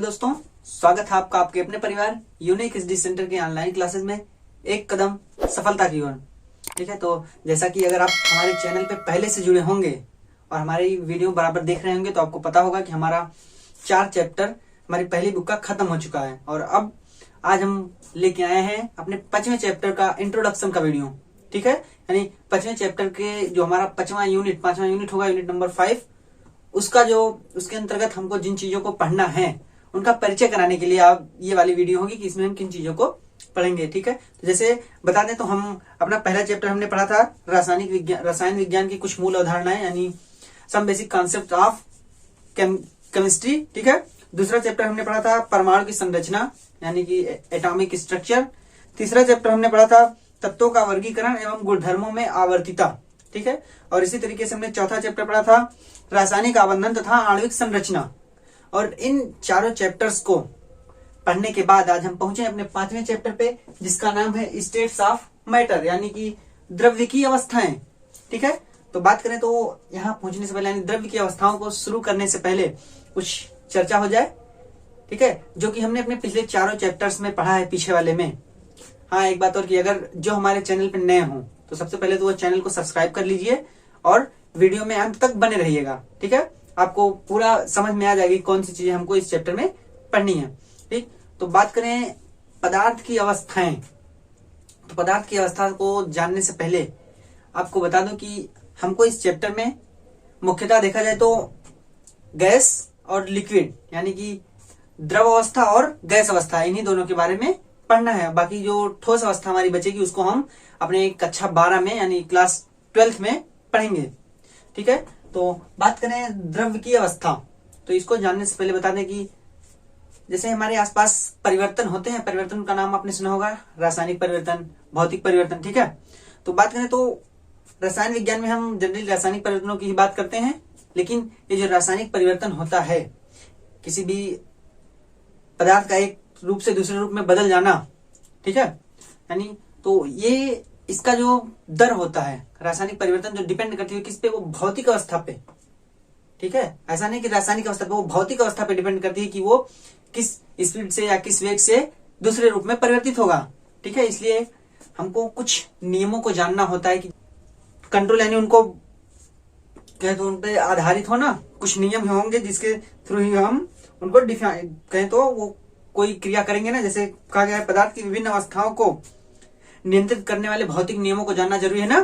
दोस्तों, स्वागत है आपका आपके अपने परिवार यूनिक एसडी सेंटर के ऑनलाइन क्लासेस में एक कदम सफलता की ओर। ठीक है, तो जैसा कि अगर आप हमारे चैनल पे पहले से जुड़े होंगे और हमारी वीडियो बराबर देख रहे होंगे तो आपको पता होगा कि हमारा 4 चैप्टर हमारी पहली बुक का खत्म हो चुका है और अब आज हम लेके आए हैं अपने 5वें चैप्टर का इंट्रोडक्शन का वीडियो। ठीक है, यानी 5वें चैप्टर के जो हमारा 5वां यूनिट होगा, यूनिट नंबर 5, उसका जो उसके अंतर्गत हमको जिन चीजों को पढ़ना है उनका परिचय कराने के लिए आप ये वाली वीडियो होगी कि इसमें हम किन चीजों को पढ़ेंगे। ठीक है, तो जैसे बता दें तो हम अपना पहला चैप्टर हमने पढ़ा था रसायन विज्ञान की कुछ मूल अवधारणाएं, यानी some basic concept of chemistry. ठीक है, दूसरा चैप्टर हमने पढ़ा था परमाणु की संरचना यानी कि एटॉमिक स्ट्रक्चर। तीसरा चैप्टर हमने पढ़ा था तत्वों का वर्गीकरण एवं गुणधर्मों में आवर्तिता। ठीक है, और इसी तरीके से हमने चौथा चैप्टर पढ़ा था रासायनिक आबंधन तथा आणविक संरचना। और इन चारों चैप्टर्स को पढ़ने के बाद आज हम पहुंचे अपने 5वें चैप्टर पे, जिसका नाम है स्टेट्स ऑफ मैटर यानी कि द्रव्य की अवस्थाएं। ठीक है, तो बात करें तो यहाँ पहुंचने से पहले यानी द्रव्य की अवस्थाओं को शुरू करने से पहले कुछ चर्चा हो जाए। ठीक है, जो कि हमने अपने पिछले चारों चैप्टर्स में पढ़ा है पीछे वाले में। हाँ, एक बात और कि अगर जो हमारे चैनल पे नए हों तो सबसे पहले तो वो चैनल को सब्सक्राइब कर लीजिए और वीडियो में अंत तक बने रहिएगा। ठीक है, आपको पूरा समझ में आ जाएगी कौन सी चीजें हमको इस चैप्टर में पढ़नी है। ठीक, तो बात करें पदार्थ की अवस्थाएं, तो पदार्थ की अवस्था को जानने से पहले आपको बता दूं कि हमको इस चैप्टर में मुख्यतः देखा जाए तो गैस और लिक्विड यानी कि द्रव अवस्था और गैस अवस्था, इन्हीं दोनों के बारे में पढ़ना है। बाकी जो ठोस अवस्था हमारी बचेगी उसको हम अपने कक्षा 12 में यानी क्लास 12th में पढ़ेंगे। ठीक है, तो बात करें द्रव्य की अवस्था, तो इसको जानने से पहले बता दें कि जैसे हमारे आसपास परिवर्तन होते हैं, परिवर्तन का नाम आपने सुना होगा, रासायनिक परिवर्तन, भौतिक परिवर्तन। ठीक है, तो बात करें तो रसायन विज्ञान में हम जनरली रासायनिक परिवर्तनों की ही बात करते हैं, लेकिन ये जो रासायनिक परिवर्तन होता है, किसी भी पदार्थ का एक रूप से दूसरे रूप में बदल जाना, ठीक है, यानी तो ये इसका जो दर होता है रासायनिक परिवर्तन जो डिपेंड करती है किस पे, वो भौतिक अवस्था पे। ठीक है, ऐसा नहीं कि रासायनिक अवस्था पे, वो भौतिक अवस्था पे डिपेंड करती है कि वो किस स्पीड से या किस वेग से दूसरे रूप में परिवर्तित होगा। ठीक है, इसलिए हमको कुछ नियमों को जानना होता है कि कंट्रोल यानी उनको कहें तो उन पे आधारित हो ना, कुछ नियम होंगे जिसके थ्रू ही हम उनको डिफाइन कहें तो वो कोई क्रिया करेंगे ना। जैसे कहा गया है पदार्थ की विभिन्न अवस्थाओं को नियंत्रित करने वाले भौतिक नियमों को जानना जरूरी है ना,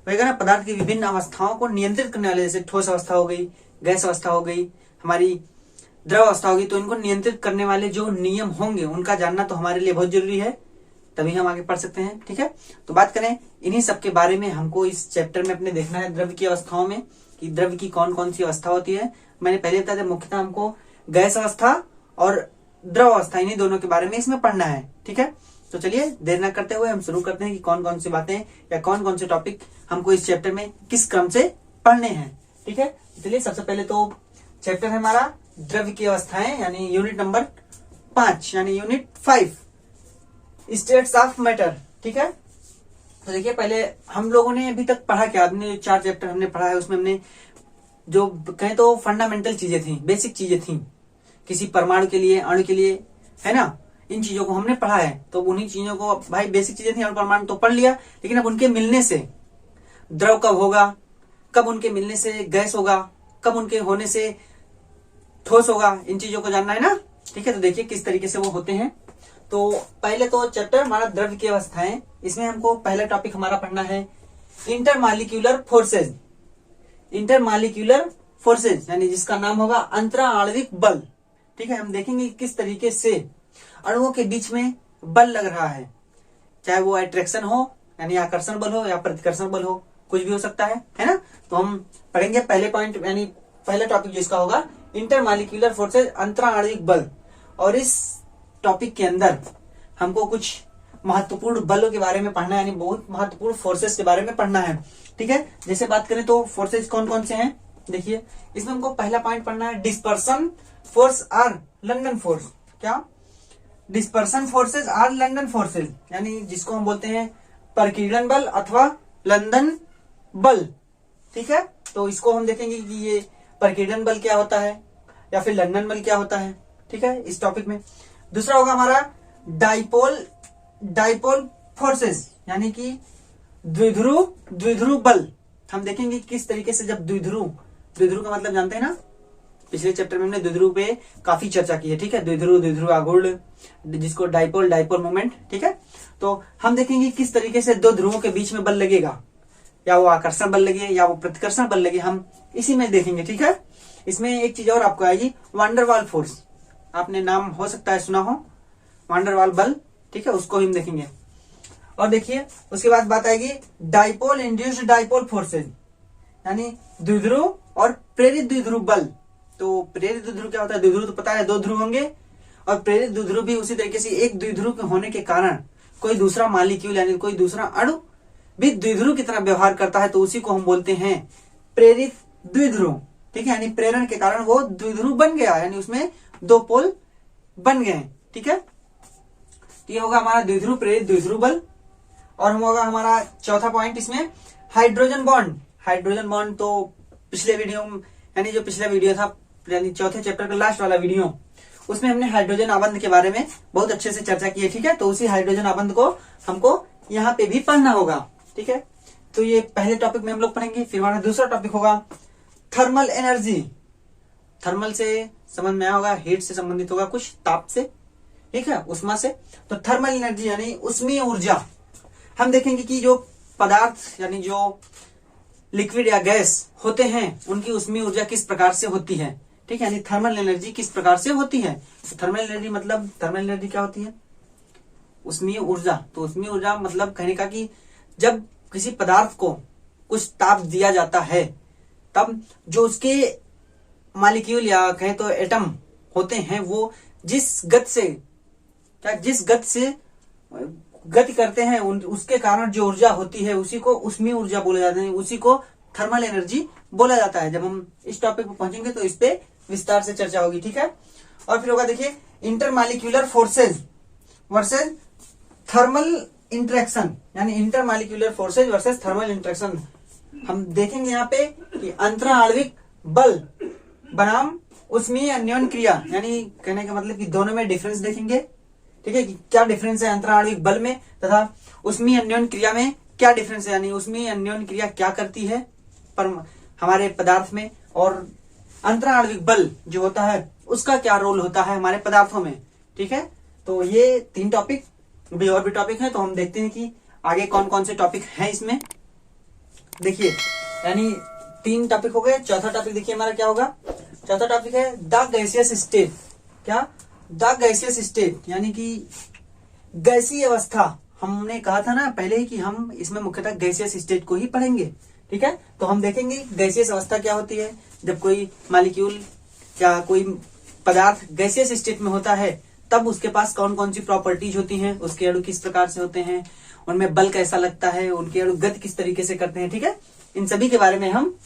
वही ना। पदार्थ की विभिन्न अवस्थाओं को नियंत्रित करने वाले, जैसे ठोस अवस्था हो गई, गैस अवस्था हो गई, हमारी द्रव अवस्था होगी, तो इनको नियंत्रित करने वाले जो नियम होंगे उनका जानना तो हमारे लिए बहुत जरूरी है, तभी हम आगे पढ़ सकते हैं। ठीक है, तो बात करें इन्हीं सब के बारे में हमको इस चैप्टर में अपने देखना है द्रव्य की अवस्थाओं में कि द्रव्य की कौन कौन सी अवस्था होती है। मैंने पहले बताया था मुख्यतः हमको गैस अवस्था और द्रव अवस्था, इन्हीं दोनों के बारे में इसमें पढ़ना है। ठीक है, तो चलिए देर न करते हुए हम शुरू करते हैं कि कौन कौन सी बातें या कौन कौन से टॉपिक हमको इस चैप्टर में किस क्रम से पढ़ने हैं। ठीक है, चलिए सबसे पहले तो चैप्टर है हमारा द्रव्य की अवस्थाएं यानी यूनिट नंबर 5 यानी यूनिट 5 स्टेट्स ऑफ मैटर। ठीक है, तो देखिए पहले हम लोगों ने अभी तक पढ़ा क्या, हमने 4 चैप्टर हमने पढ़ा है, उसमें हमने जो कहें तो फंडामेंटल चीजें थी, बेसिक चीजें थी, किसी परमाणु के लिए, अणु के लिए, है ना, इन चीजों को हमने पढ़ा है। तो उन्हीं चीजों को भाई बेसिक चीजें थी, अणु परमाणु तो पढ़ लिया, लेकिन अब उनके मिलने से द्रव कब होगा, कब उनके मिलने से गैस होगा, कब उनके होने से ठोस होगा, इन चीजों को जानना है ना। ठीक है, तो देखिए किस तरीके से वो होते हैं। तो पहले तो चैप्टर हमारा द्रव्य की अवस्थाएं, इसमें हमको पहला टॉपिक हमारा पढ़ना है इंटरमॉलिक्यूलर फोर्सेज। इंटरमॉलिक्यूलर फोर्सेज यानी जिसका नाम होगा अंतरा आणविक बल। ठीक है, हम देखेंगे किस तरीके से अणुओं के बीच में बल लग रहा है, चाहे वो अट्रैक्शन हो यानी आकर्षण बल हो या प्रतिकर्षण बल हो, कुछ भी हो सकता है ना। तो हम पढ़ेंगे पहले पॉइंट यानी पहला टॉपिक जिसका होगा इंटरमॉलिक्यूलर फोर्सेज, अंतरा आणविक बल। और इस टॉपिक के अंदर हमको कुछ महत्वपूर्ण बलों के बारे में पढ़ना है, यानी बहुत महत्वपूर्ण फोर्सेज के बारे में पढ़ना है। ठीक है, जैसे बात करें तो फोर्सेज कौन कौन से हैं, देखिए इसमें हमको पहला पॉइंट पढ़ना है डिस्पर्सन फोर्स और लंदन फोर्स। क्या, डिस्पर्सन फोर्सेज और लंदन फोर्सेज यानी जिसको हम बोलते हैं प्रकीर्णन बल अथवा लंदन बल। ठीक है, तो इसको हम देखेंगे कि ये प्रकीर्णन बल क्या होता है या फिर लंदन बल क्या होता है। ठीक है, इस टॉपिक में। दूसरा होगा हमारा डाइपोल फोर्सेस, यानी कि द्विध्रुव बल। हम देखेंगे किस तरीके से जब द्विध्रुव का मतलब जानते हैं ना, पिछले चैप्टर में हमने द्विध्रुव पे काफी चर्चा की है, ठीक है, द्विध्रुव आघूर्ण, जिसको डाइपोल मोमेंट, ठीक है। तो हम देखेंगे किस तरीके से दो ध्रुवों के बीच में बल लगेगा, या वो आकर्षण बल लगे या वो प्रतिकर्षण बल लगे, हम इसी में देखेंगे, ठीक है। इसमें एक चीज और आपको आएगी, वांडरवाल फोर्स, आपने नाम हो सकता है सुना हो, वांडरवाल बल, ठीक है, उसको हम देखेंगे। और देखिए उसके बाद बात आएगी डाइपोल इंड्यूस्ड डाइपोल फोर्सेज, यानी द्विध्रुव और प्रेरित द्विध्रुव बल। तो प्रेरित द्विध्रुव क्या होता है, द्विध्रुव तो पता है दो ध्रुव होंगे, और प्रेरित द्विध्रुव भी उसी तरीके से एक द्विध्रुव के होने के कारण कोई दूसरा मालिक्यूल यानी कोई दूसरा अणु भी द्विध्रुव की तरह व्यवहार करता है, तो उसी को हम बोलते हैं प्रेरित द्विध्रुव, ठीक है। यानी प्रेरण के कारण वो द्विध्रुव बन गया, यानी उसमें दो पोल बन गए, ठीक है। तो ये होगा हमारा द्विध्रुव प्रेरित द्विध्रुव बल। और हम होगा हमारा चौथा पॉइंट इसमें हाइड्रोजन बॉन्ड। हाइड्रोजन बॉन्ड तो पिछले वीडियो, यानी जो पिछला वीडियो था, यानी चौथे चैप्टर का लास्ट वाला वीडियो, उसमें हमने हाइड्रोजन आबंध के बारे में बहुत अच्छे से चर्चा की है, ठीक है। तो उसी हाइड्रोजन आबंध को हमको यहाँ पे भी पढ़ना होगा, ठीक है। तो ये पहले टॉपिक में हम लोग पढ़ेंगे। फिर हमारा दूसरा टॉपिक होगा थर्मल एनर्जी। थर्मल से समझ में आया होगा, हीट से संबंधित होगा, कुछ ताप से, ठीक है, उष्मा से। तो थर्मल एनर्जी यानी उष्मीय ऊर्जा। हम देखेंगे कि जो पदार्थ यानी जो लिक्विड या गैस होते हैं उनकी उष्मीय ऊर्जा किस प्रकार से होती है, ठीक है, यानी थर्मल एनर्जी किस प्रकार से होती है। तो थर्मल एनर्जी मतलब, थर्मल एनर्जी क्या होती है, उष्मीय ऊर्जा। तो उष्मीय ऊर्जा मतलब कहने का कि जब किसी पदार्थ को कुछ ताप दिया जाता है, तब जो उसके मॉलिक्यूल या कहें तो एटम होते हैं, वो जिस गति से गति करते हैं, उसके कारण जो ऊर्जा होती है उसी को उष्मीय ऊर्जा बोला जाता है, उसी को थर्मल एनर्जी बोला जाता है। जब हम इस टॉपिक पर पहुंचेंगे तो इस पे विस्तार से चर्चा होगी, ठीक है। और फिर होगा देखिए intermolecular forces versus thermal interaction, यानी intermolecular forces versus thermal interaction. हम देखेंगे यहाँ पे कि अंतराणविक बल बनाम उष्मीय अन्योन क्रिया, यानी कहने का मतलब कि दोनों में डिफरेंस देखेंगे, ठीक है, कि क्या डिफरेंस है अंतराणविक बल में तथा उष्मीय अन्योन क्रिया में क्या डिफरेंस है, यानी उष्मीय अन्योन क्रिया क्या करती है पर हमारे पदार्थ में, और अंतराणविक बल जो होता है उसका क्या रोल होता है हमारे पदार्थों में, ठीक है। तो ये 3 टॉपिक, भी और भी टॉपिक है, तो हम देखते हैं कि आगे कौन कौन से टॉपिक हैं इसमें। देखिए यानी 3 टॉपिक हो गए। चौथा टॉपिक देखिए हमारा क्या होगा, चौथा टॉपिक है द गैसियस स्टेट। क्या, द गैसियस स्टेट, यानी कि गैसीय अवस्था। हमने कहा था ना पहले ही कि हम इसमें मुख्यतः गैसियस स्टेट को ही पढ़ेंगे, ठीक है। तो हम देखेंगे गैसियस अवस्था क्या होती है, जब कोई मॉलिक्यूल या कोई पदार्थ गैसियस स्टेट में होता है तब उसके पास कौन कौन सी प्रॉपर्टीज होती हैं, उसके अणु किस प्रकार से होते हैं, उनमें बल कैसा लगता है, उनके अणु गति किस तरीके से करते हैं, ठीक है। इन सभी के बारे में हम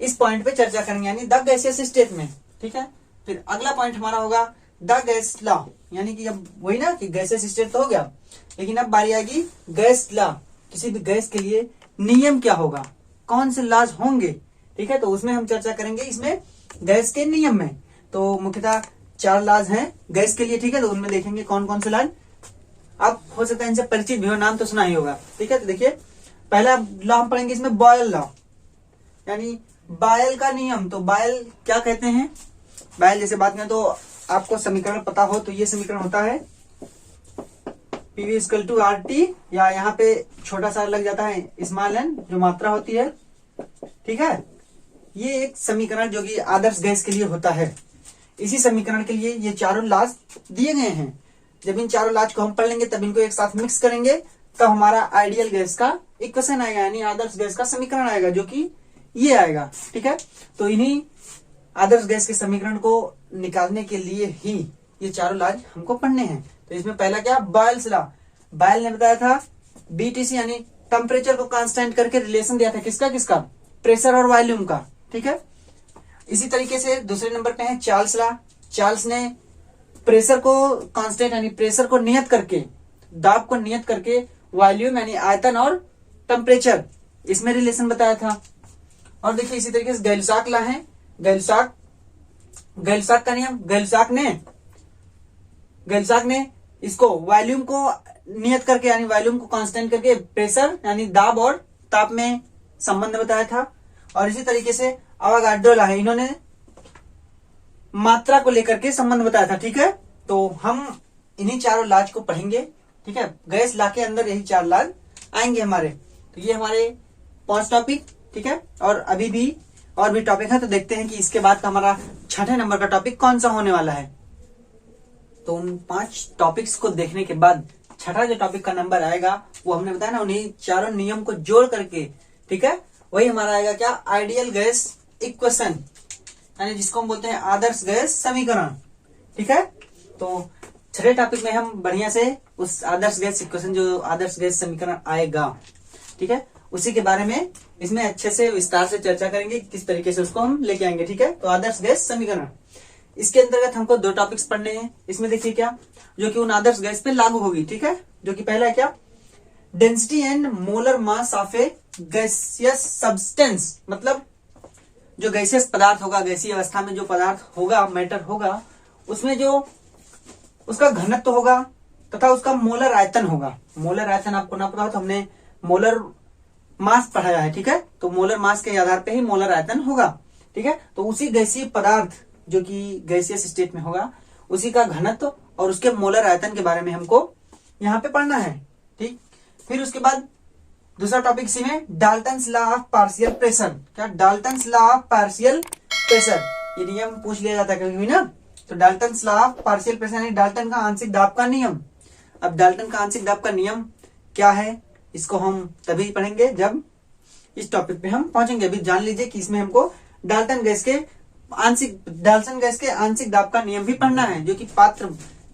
इस पॉइंट पे चर्चा करेंगे, यानी द गैसियस स्टेट में, ठीक है। फिर अगला पॉइंट हमारा होगा द गैस लॉ, यानी कि अब वही ना कि गैसियस स्टेट तो हो गया, लेकिन अब बारी आएगी गैस लॉ। किसी भी गैस के लिए नियम क्या होगा, कौन से लॉज होंगे, ठीक है। तो उसमें हम चर्चा करेंगे इसमें गैस के नियम में। तो मुख्यतः 4 लॉज हैं गैस के लिए, ठीक है। तो उनमें देखेंगे कौन कौन से लॉज, आप हो सकता है इनसे परिचित भी हो, नाम तो सुना ही होगा, ठीक है। तो देखिए पहला लॉ हम पढ़ेंगे इसमें बॉयल लॉ, यानी बॉयल का नियम। तो बॉयल क्या कहते हैं, बॉयल जैसे बात करें तो आपको समीकरण पता हो तो ये समीकरण होता है PV=RT, या यहाँ पे छोटा सा लग जाता है स्मॉल n, जो मात्रा होती है, ठीक है। ये एक समीकरण जो कि आदर्श गैस के लिए होता है। इसी समीकरण के लिए ये चारों लॉज दिए गए हैं। जब इन चारों लॉज को हम पढ़ लेंगे तब इनको एक साथ मिक्स करेंगे, तब हमारा आइडियल गैस का इक्वेशन आएगा, यानी आदर्श गैस का समीकरण आएगा, जो कि ये आएगा, ठीक है। तो इन्हीं आदर्श गैस के समीकरण को निकालने के लिए ही ये चारों लॉज हमको पढ़ने हैं। तो इसमें पहला क्या, बॉयल्स लॉ। बॉयल ने बताया था BTC यानी टेम्परेचर को कांस्टेंट करके रिलेशन दिया था, किसका किसका, प्रेशर और वॉल्यूम का, ठीक है। इसी तरीके से दूसरे नंबर पे है चार्ल्स लॉ। चार्ल्स ने प्रेशर को कांस्टेंट यानी प्रेशर को नियत करके, दाब को नियत करके वॉल्यूम यानी आयतन और टेम्परेचर इसमें रिलेशन बताया था। और देखिए इसी तरीके से गैलुसाक लॉ है। गैलुसाक का नियम, गैलुसाक ने गेल्साक ने इसको वॉल्यूम को नियत करके यानी वॉल्यूम को कांस्टेंट करके प्रेशर यानी दाब और ताप में संबंध बताया था। और इसी तरीके से अवागाड्रो ला है, इन्होंने मात्रा को लेकर के संबंध बताया था। ठीक है, तो हम इन्हीं चारों लाज को पढ़ेंगे। ठीक है, गैस ला के अंदर यही 4 लाज आएंगे हमारे। तो ये हमारे 5 टॉपिक। ठीक है, और अभी भी और भी टॉपिक है, तो देखते हैं कि इसके बाद का हमारा 6ठे नंबर का टॉपिक कौन सा होने वाला है। तो उन 5 टॉपिक्स को देखने के बाद 6ठा जो टॉपिक का नंबर आएगा वो हमने बताया ना, उन्हीं चारों नियम को जोड़ करके, ठीक है, वही हमारा आएगा क्या, आइडियल गैस इक्वेशन, यानी जिसको हम बोलते हैं आदर्श गैस समीकरण। ठीक है, तो 6ठे टॉपिक में हम बढ़िया से उस आदर्श गैस इक्वेशन, जो आदर्श गैस समीकरण आएगा, ठीक है, उसी के बारे में इसमें अच्छे से विस्तार से चर्चा करेंगे, किस तरीके से उसको हम लेके आएंगे। ठीक है, तो आदर्श गैस समीकरण, इसके अंतर्गत हमको 2 टॉपिक्स पढ़ने हैं। इसमें देखिए क्या, जो कि उन आदर्श गैस पे लागू होगी। ठीक है, जो कि पहला है क्या, density and molar mass of A gaseous substance, मतलब जो गैसियस पदार्थ होगा, गैसीय अवस्था में जो पदार्थ होगा, मैटर होगा, उसमें जो उसका घनत्व होगा तथा उसका मोलर आयतन होगा। मोलर आयतन आपको ना पता हो तो हमने मोलर मास पढ़ाया है। ठीक है, तो मोलर मास के आधार पे ही मोलर आयतन होगा। ठीक है, तो उसी गैसीय पदार्थ जो कि गैसियस स्टेट में होगा, उसी का घनत्व और उसके मोलर आयतन के बारे में हमको यहाँ पे पढ़ना है। ठीक, फिर उसके बाद दूसरा टॉपिक इसी में, Dalton's law of partial pressure. क्या, Dalton's law of partial pressure, ये नियम पूछ लिया जाता है कभी भी ना। तो Dalton's law of partial pressure यानी डाल्टन का आंशिक दाब का नियम। अब डाल्टन का आंशिक दाब का नियम क्या है, इसको हम तभी पढ़ेंगे जब इस टॉपिक पे हम पहुंचेंगे। अभी जान लीजिए कि इसमें हमको डाल्टन गैस के आंशिक दाब का नियम भी पढ़ना है, जो कि पात्र,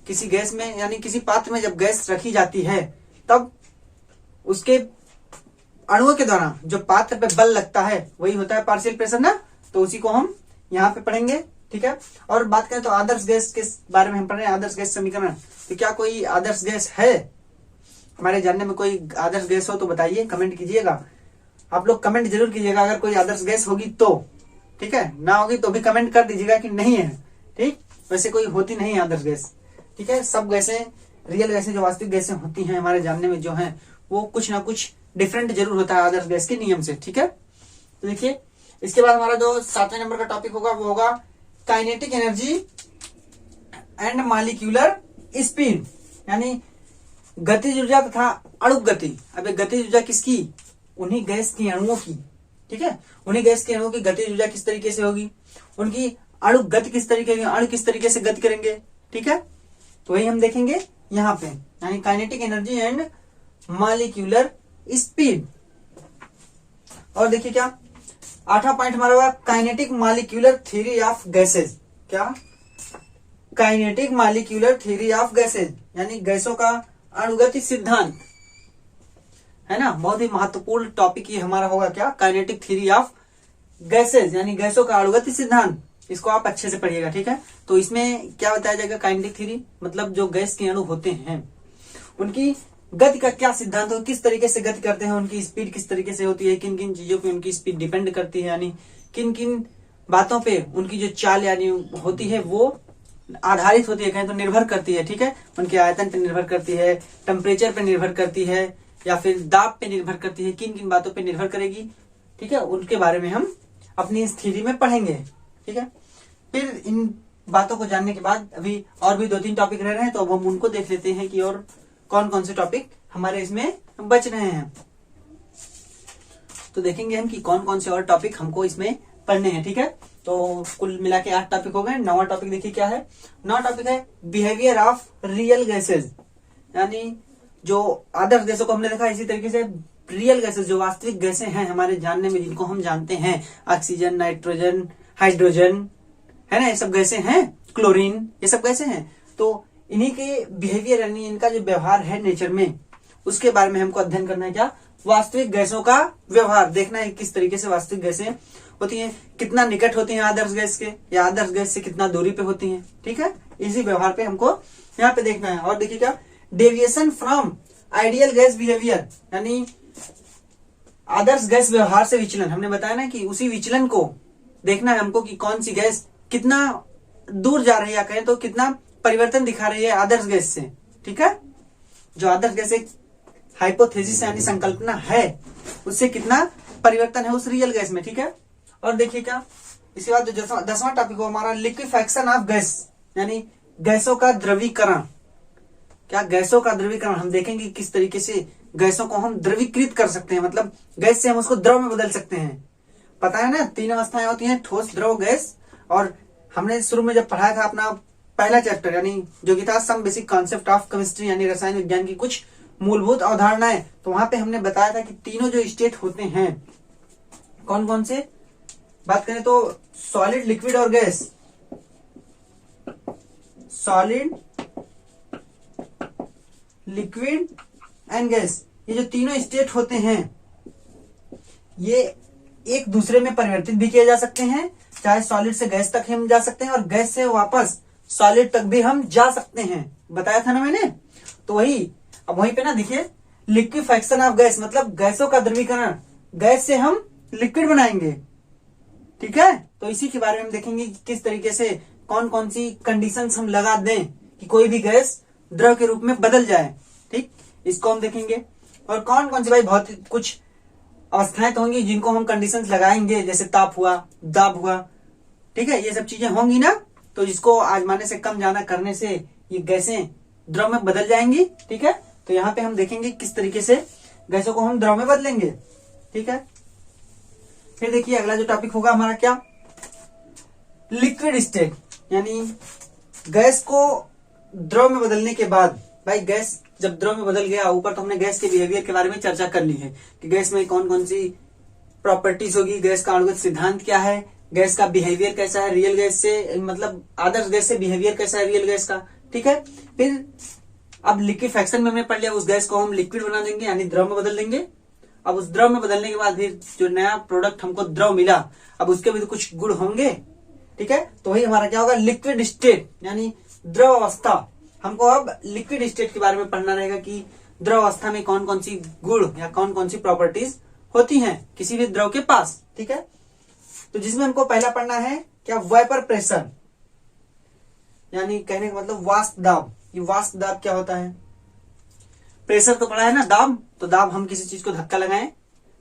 किसी गैस में यानी किसी पात्र में जब गैस रखी जाती है तब उसके अणुओं के द्वारा जो पात्र पे बल लगता है वही होता है पार्शियल प्रेशर ना। तो उसी को हम यहाँ पे पढ़ेंगे। ठीक है, और बात करें तो आदर्श गैस के बारे में हम पढ़ रहे हैं, आदर्श गैस समीकरण। तो क्या कोई आदर्श गैस है, हमारे जानने में कोई आदर्श गैस हो तो बताइए, कमेंट कीजिएगा। आप लोग कमेंट जरूर कीजिएगा अगर कोई आदर्श गैस होगी तो। ठीक है, ना होगी तो भी कमेंट कर दीजिएगा कि नहीं है। ठीक, वैसे कोई होती नहीं है आदर्श गैस। ठीक है, सब गैसें, रियल गैसें, जो वास्तविक गैसें होती हैं हमारे जानने में जो है, वो कुछ ना कुछ डिफरेंट जरूर होता है आदर्श गैस के नियम से। ठीक है, तो देखिए इसके बाद हमारा जो 7वें नंबर का टॉपिक होगा वो होगा kinetic energy and molecular speed, यानी गतिज ऊर्जा तथा अणुक गति। अब गतिज ऊर्जा किसकी, उन्हीं गैस की अणुओं की। ठीक है, उन्हीं गैस के अणुओं की गतिज ऊर्जा किस तरीके से होगी, उनकी अणु गति किस तरीके की, अणु किस तरीके से गति करेंगे। ठीक है, तो वही हम देखेंगे यहाँ पे, यानी kinetic energy and molecular speed. और देखिए क्या 8वां पॉइंट हमारा होगा kinetic molecular theory of gases. क्या, kinetic molecular theory of gases, यानी गैसों का अणुगति सिद्धांत है ना। बहुत ही महत्वपूर्ण टॉपिक ये हमारा होगा क्या, काइनेटिक थ्योरी ऑफ गैसेज, यानी गैसों का अणुगति सिद्धांत। इसको आप अच्छे से पढ़िएगा। ठीक है, तो इसमें क्या बताया जाएगा, काइनेटिक थ्योरी मतलब जो गैस के अणु होते हैं उनकी गति का क्या सिद्धांत हो, किस तरीके से गति करते हैं, उनकी स्पीड किस तरीके से होती है, किन किन चीजों पे उनकी स्पीड डिपेंड करती है, यानी किन किन बातों पे उनकी जो चाल यानी होती है वो आधारित होती है, कहें तो निर्भर करती है। ठीक है, उनके आयतन पे निर्भर करती है, टेम्परेचर पे निर्भर करती है, या फिर दाब पे निर्भर करती है, किन किन बातों पे निर्भर करेगी। ठीक है, उनके बारे में हम अपनी इस थ्योरी में पढ़ेंगे। ठीक है, फिर इन बातों को जानने के बाद अभी और भी 2-3 टॉपिक रह रहे हैं, तो अब हम उनको देख लेते हैं कि और कौन कौन से टॉपिक हमारे इसमें बच रहे हैं। तो देखेंगे हम कि कौन कौन से और टॉपिक हमको इसमें पढ़ने हैं। ठीक है, तो कुल मिला के 8 टॉपिक हो गए। 9वां टॉपिक देखिए क्या है, 9वां टॉपिक है बिहेवियर ऑफ रियल गैसेज, यानी जो आदर्श गैसों को हमने देखा, इसी तरीके से रियल गैसेज जो वास्तविक गैसें हैं हमारे जानने में, जिनको हम जानते हैं, ऑक्सीजन, नाइट्रोजन, हाइड्रोजन, है ना, ये सब गैसें हैं, क्लोरीन, ये सब गैसें हैं। तो इन्हीं के बिहेवियर यानी इनका जो व्यवहार है नेचर में, उसके बारे में हमको अध्ययन करना है। क्या, वास्तविक गैसों का व्यवहार देखना है, किस तरीके से वास्तविक गैसें होती हैं, कितना निकट होती हैं आदर्श गैस के, या आदर्श गैस से कितना दूरी पे होती हैं। ठीक है, इसी व्यवहार पे हमको यहाँ पे देखना है। और देखिए क्या, deviation from ideal gas behaviour, यानी आदर्श गैस व्यवहार से विचलन। हमने बताया ना कि उसी विचलन को देखना है हमको कि कौन सी गैस कितना दूर जा रही है, या कहें तो कितना परिवर्तन दिखा रही है आदर्श गैस से, ठीक है। जो आदर्श गैस एक हाइपोथेसिस यानी संकल्पना है, उससे कितना परिवर्तन है उस रियल गैस में, ठीक है। और देखिए क्या, इसके बाद जो 10वां टॉपिक हो हमारा लिक्विफैक्शन ऑफ गैस, यानी गैसों का द्रवीकरण। क्या गैसों का द्रवीकरण, हम देखेंगे किस तरीके से गैसों को हम द्रवीकृत कर सकते हैं, मतलब गैस से हम उसको द्रव में बदल सकते हैं। पता है ना, 3 अवस्थाएं होती हैं, ठोस, द्रव, गैस। और हमने शुरू में जब पढ़ाया था अपना पहला चैप्टर, यानी जो कि था some basic concept of chemistry, यानी रसायन विज्ञान की कुछ मूलभूत अवधारणाएं, तो वहां पे हमने बताया था कि तीनों जो स्टेट होते हैं कौन कौन से, बात करें तो सॉलिड, लिक्विड और gas. Solid, liquid and gas, ये जो तीनों स्टेट होते हैं ये एक दूसरे में परिवर्तित भी किए जा सकते हैं। चाहे सॉलिड से गैस तक हम जा सकते हैं और गैस से वापस सॉलिड तक भी हम जा सकते हैं, बताया था ना मैंने। तो वही अब वहीं पे ना देखिए, लिक्विफैक्शन ऑफ गैस मतलब गैसों का द्रवीकरण, गैस से हम लिक्विड बनाएंगे, ठीक है। तो इसी के बारे में हम देखेंगे कि किस तरीके से कौन कौन सी कंडीशंस हम लगा दें कि कोई भी गैस द्रव के रूप में बदल जाए, ठीक, इसको हम देखेंगे। और कौन कौन सी भाई बहुत कुछ अवस्थाएं तो होंगी जिनको हम कंडीशंस लगाएंगे, जैसे ताप हुआ, दाब हुआ, ठीक है, ये सब चीजें होंगी ना। तो इसको आजमाने से कम जाना करने से ये गैसें द्रव में बदल जाएंगी, ठीक है। तो यहाँ पे हम देखेंगे किस तरीके से गैसों को हम द्रव में बदलेंगे, ठीक है। फिर देखिए अगला जो टॉपिक होगा हमारा क्या, लिक्विड स्टेट, यानी गैस को द्रव में बदलने के बाद, भाई गैस जब द्रव में बदल गया, ऊपर तो हमने गैस के बिहेवियर के बारे में चर्चा कर ली है कि गैस में कौन कौन सी प्रॉपर्टीज होगी, गैस का आणविक सिद्धांत क्या है, गैस का बिहेवियर कैसा है रियल गैस से, मतलब आदर्श गैस से बिहेवियर कैसा है रियल गैस का, ठीक है। फिर अब लिक्विफैक्शन में हमने पढ़ लिया, उस गैस को हम लिक्विड बना देंगे यानी द्रव में बदल देंगे। अब उस द्रव में बदलने के बाद फिर जो नया प्रोडक्ट हमको द्रव मिला, अब उसके भी तो कुछ गुण होंगे, ठीक है। तो वही हमारा क्या होगा, लिक्विड स्टेट यानी द्रव अवस्था। हमको अब लिक्विड स्टेट के बारे में पढ़ना रहेगा कि द्रव अवस्था में कौन कौन सी गुण या कौन कौन सी प्रॉपर्टीज होती हैं किसी भी द्रव के पास, ठीक है। तो जिसमें हमको पहला पढ़ना है क्या, वेपर प्रेशर, यानी कहने का मतलब वाष्प दाब। ये वाष्प दाब क्या होता है, प्रेशर तो पढ़ा है ना, दाब, तो दाब हम किसी चीज को धक्का लगाएं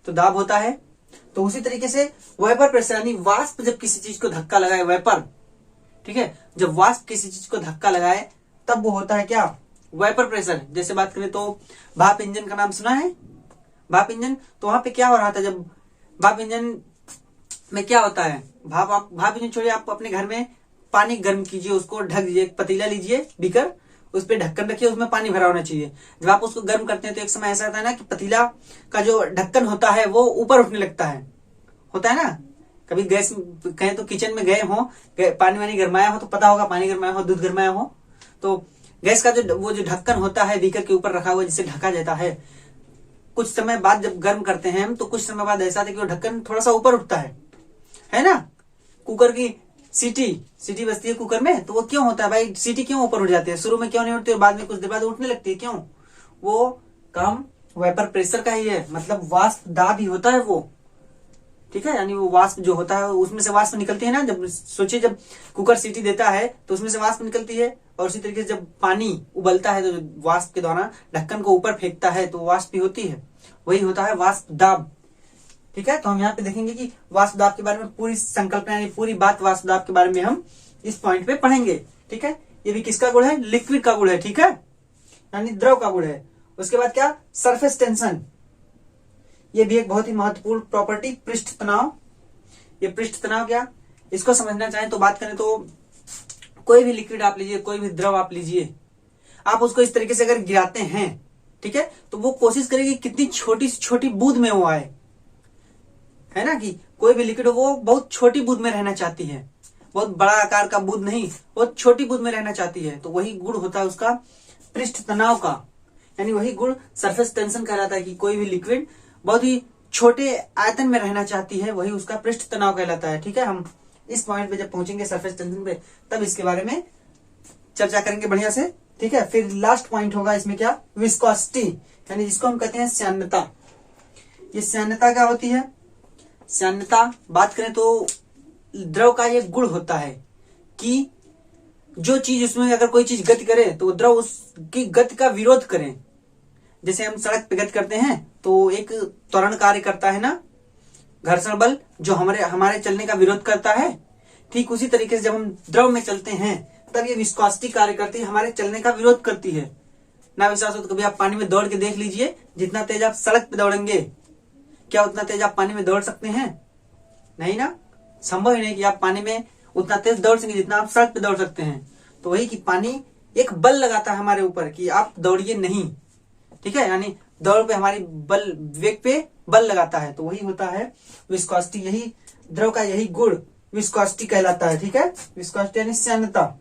तो दाब होता है। तो उसी तरीके से वेपर प्रेशर यानी वाष्प जब किसी चीज को धक्का लगाए, वेपर, ठीक है, जब वाष्प किसी चीज को धक्का लगाए तब वो होता है क्या, वेपर प्रेशर। जैसे बात करें तो भाप इंजन का नाम सुना है, भाप इंजन, तो वहां पे क्या हो रहा था, जब भाप इंजन में क्या होता है, भाप इंजन छोड़िए, आप अपने घर में पानी गर्म कीजिए, उसको ढक दीजिए, एक पतीला लीजिए, बीकर, उस पर ढक्कन रखिए, उसमें पानी भरा होना चाहिए। जब आप उसको गर्म करते हैं तो एक समय ऐसा होता है ना कि पतीला का जो ढक्कन होता है वो ऊपर उठने लगता है, होता है ना। कभी गैस कहें तो किचन में गए हो, पानी वानी गरमाया हो तो पता होगा, पानी गरमाया हो, दूध गरमाया हो, तो गैस का जो वो जो ढक्कन होता है बीकर के ऊपर रखा हुआ जिसे ढका जाता है, कुछ समय बाद जब गर्म करते हैं हम तो कुछ समय बाद ऐसा था कि वो ढक्कन थोड़ा सा ऊपर उठता है ना। कुकर की सीटी बजती है कुकर में, तो वो क्यों होता है भाई, सीटी क्यों ऊपर उठ जाती है, शुरू में क्यों नहीं उठती और बाद में कुछ देर बाद उठने लगती है, क्यों, वो काम वेपर प्रेशर का ही है, मतलब वाष्प दाब ही होता है वो, ठीक है। यानी वो वाष्प जो होता है उसमें से वाष्प निकलती है ना, जब सोचिए जब कुकर सीटी देता है तो उसमें से वाष्प निकलती है, और उसी तरीके से जब पानी उबलता है तो वाष्प के द्वारा ढक्कन को ऊपर फेंकता है तो वाष्प ही होती है, वही होता है वाष्प दाब, ठीक है। तो हम यहाँ पे देखेंगे कि वाष्प दाब के बारे में पूरी संकल्पना यानी पूरी बात वाष्प दाब के बारे में हम इस पॉइंट पे पढ़ेंगे, ठीक है। ये भी किसका गुण है, लिक्विड का गुण है, ठीक है, यानी द्रव का गुण है। उसके बाद क्या, सरफेस टेंशन, ये भी एक बहुत ही महत्वपूर्ण प्रॉपर्टी, पृष्ठ तनाव। ये पृष्ठ तनाव क्या, इसको समझना चाहें तो बात करें तो कोई भी लिक्विड आप लीजिए, कोई भी द्रव आप लीजिए, आप उसको इस तरीके से अगर गिराते हैं, ठीक है, तो वो कोशिश करेगी कितनी छोटी से छोटी बूंद में वो आए, है ना, कि कोई भी लिक्विड वो बहुत छोटी बूंद में रहना चाहती है, बहुत बड़ा आकार का बूंद नहीं, बहुत छोटी बूंद में रहना चाहती है। तो वही गुण होता है उसका पृष्ठ तनाव का, यानी वही गुण सरफेस टेंशन कहलाता है कि कोई भी लिक्विड बहुत ही छोटे आयतन में रहना चाहती है, वही उसका पृष्ठ तनाव कहलाता है, ठीक है। हम इस पॉइंट पे जब पहुंचेंगे सरफेस टेंशन पे तब इसके बारे में चर्चा करेंगे बढ़िया से, ठीक है। फिर लास्ट पॉइंट होगा इसमें क्या, विस्कोसिटी, यानी जिसको हम कहते हैं श्यानता। ये श्यानता क्या होती है, श्यानता बात करें तो द्रव का ये गुण होता है कि जो चीज उसमें अगर कोई चीज गति करे तो द्रव उसकी गति का विरोध करे। जैसे हम सड़क पे गति करते हैं तो एक त्वरण कार्य करता है ना, घर्षण बल जो हमारे चलने का विरोध करता है। ठीक उसी तरीके से जब हम द्रव में चलते हैं तब ये विस्कोसिटी कार्य करती है, हमारे चलने का विरोध करती है। ना विश्वास हो तो कभी आप पानी में दौड़ के देख लीजिए, जितना तेज आप सड़क पे दौड़ेंगे क्या उतना तेज आप पानी में दौड़ सकते हैं? नहीं ना, संभव ही नहीं कि आप पानी में उतना तेज दौड़ सकेंगे जितना आप सड़क पे दौड़ सकते हैं। तो वही कि पानी एक बल लगाता है हमारे ऊपर कि आप दौड़िए नहीं, ठीक है, यानी दौड़ पे हमारी वेग पे बल लगाता है। तो वही होता है विस्कोसिटी, यही द्रव का यही गुण विस्कोसिटी कहलाता है। ठीक है, विस्कोसिटी यानी श्यानता,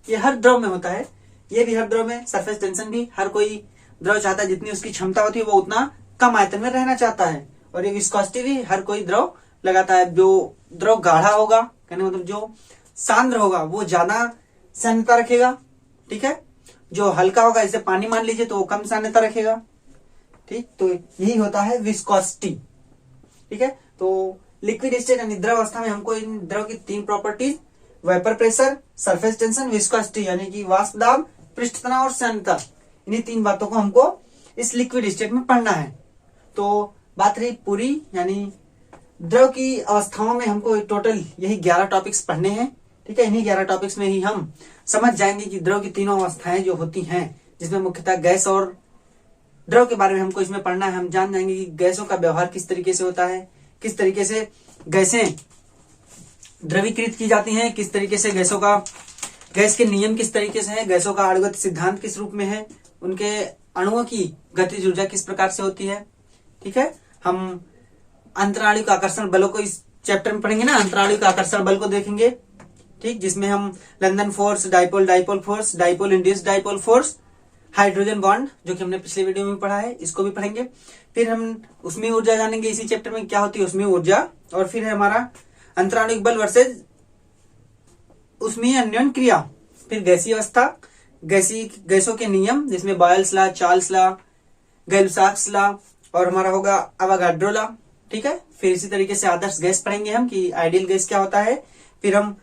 ये हर द्रव में होता है, ये भी हर द्रव में। सरफेस टेंशन भी हर कोई द्रव चाहता है जितनी उसकी क्षमता होती है वो उतना कम आयतन में रहना चाहता है। और ये विस्कोसिटी भी हर कोई द्रव लगाता है। जो द्रव गाढ़ा होगा, कहने मतलब जो सांद्र होगा वो ज्यादा सान्यता रखेगा, ठीक है। जो हल्का होगा जैसे पानी मान लीजिए तो वो कम सान्यता रखेगा, ठीक। तो यही होता है विस्कोसिटी, ठीक है। तो लिक्विड स्टेट यानी द्रव अवस्था में हमको इन द्रव की 3 properties, vapour pressure, surface tension, viscosity यानी कि वाष्प दाब, पृष्ठ तनाव और सान्यता, इन्हीं 3 बातों को हमको इस लिक्विड स्टेट में पढ़ना है। तो बात रही पूरी, यानी द्रव की अवस्थाओं में हमको टोटल यही 11 टॉपिक्स पढ़ने हैं, ठीक है। इन्हीं 11 टॉपिक्स में ही हम समझ जाएंगे कि द्रव की तीनों अवस्थाएं जो होती हैं, जिसमें मुख्यतः गैस और द्रव के बारे में हमको इसमें पढ़ना है। हम जान जाएंगे कि गैसों का व्यवहार किस तरीके से होता है, किस तरीके से गैसें द्रवीकृत की जाती हैं, किस तरीके से गैस के नियम किस तरीके से है, गैसों का आणुगत सिद्धांत किस रूप में है, उनके अणुओं की गतिज ऊर्जा किस प्रकार से होती है, ठीक है। हम अंतराणुक आकर्षण बलों को इस चैप्टर में पढ़ेंगे ना, अंतराणुक आकर्षण बल को देखेंगे, ठीक, जिसमें हम London force, dipole force, dipole induced dipole force, hydrogen bond जो कि हमने पिछले वीडियो में पढ़ा है, इसको भी पढ़ेंगे। फिर हम उसमें ऊर्जा जानेंगे, इसी चैप्टर में क्या होती है उसमें ऊर्जा। और फिर है हमारा अंतराणुक बल वर्सेज उसमें अन्योन्य क्रिया। फिर गैसीय अवस्था, गैसों के नियम जिसमें Boyle's law, Charles's law, Gay-Lussac's law और हमारा होगा अवागाड्रो लॉ, ठीक है। फिर इसी तरीके से आदर्श गैस पढ़ेंगे हम कि आइडियल गैस क्या होता है। फिर हम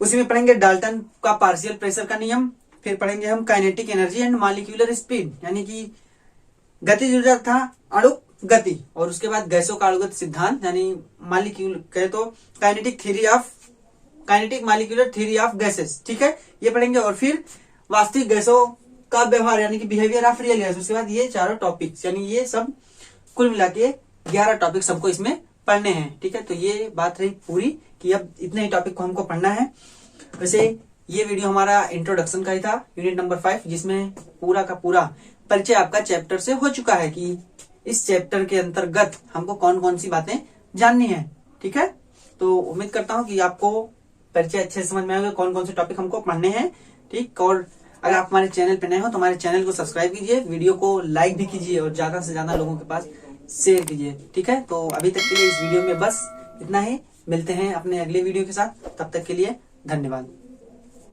उसी में पढ़ेंगे डाल्टन का पार्शियल प्रेशर का नियम। फिर पढ़ेंगे हम kinetic energy and molecular speed, यानी कि गतिज ऊर्जा था अणुक गति, और उसके बाद गैसों का अणुगत सिद्धांत यानी मॉलिक्यूल कहे तो kinetic molecular theory of gases, ठीक है, ये पढ़ेंगे। और फिर वास्तविक गैसों का व्यवहार यानी कि बिहेवियर ऑफ रियल गैस। उसके बाद ये 4 टॉपिक्स, यानी ये सब कुल मिला के 11 टॉपिक सबको इसमें पढ़ने हैं, ठीक है। तो ये बात रही पूरी कि अब इतने ही टॉपिक को हमको पढ़ना है। वैसे ये वीडियो हमारा इंट्रोडक्शन का ही था, यूनिट नंबर 5, जिसमें पूरा का पूरा परिचय आपका चैप्टर से हो चुका है कि इस चैप्टर के अंतर्गत हमको कौन कौन सी बातें जाननी है, ठीक है। तो उम्मीद करता हूँ कि आपको परिचय अच्छे से समझ में आएगा, कौन कौन से टॉपिक हमको पढ़ने हैं, ठीक। और अगर आप हमारे चैनल पे नए हो तो हमारे चैनल को सब्सक्राइब कीजिए, वीडियो को लाइक भी कीजिए और ज्यादा से ज्यादा लोगों के पास शेयर कीजिए, ठीक है। तो अभी तक के लिए इस वीडियो में बस इतना ही, मिलते हैं अपने अगले वीडियो के साथ, तब तक के लिए धन्यवाद।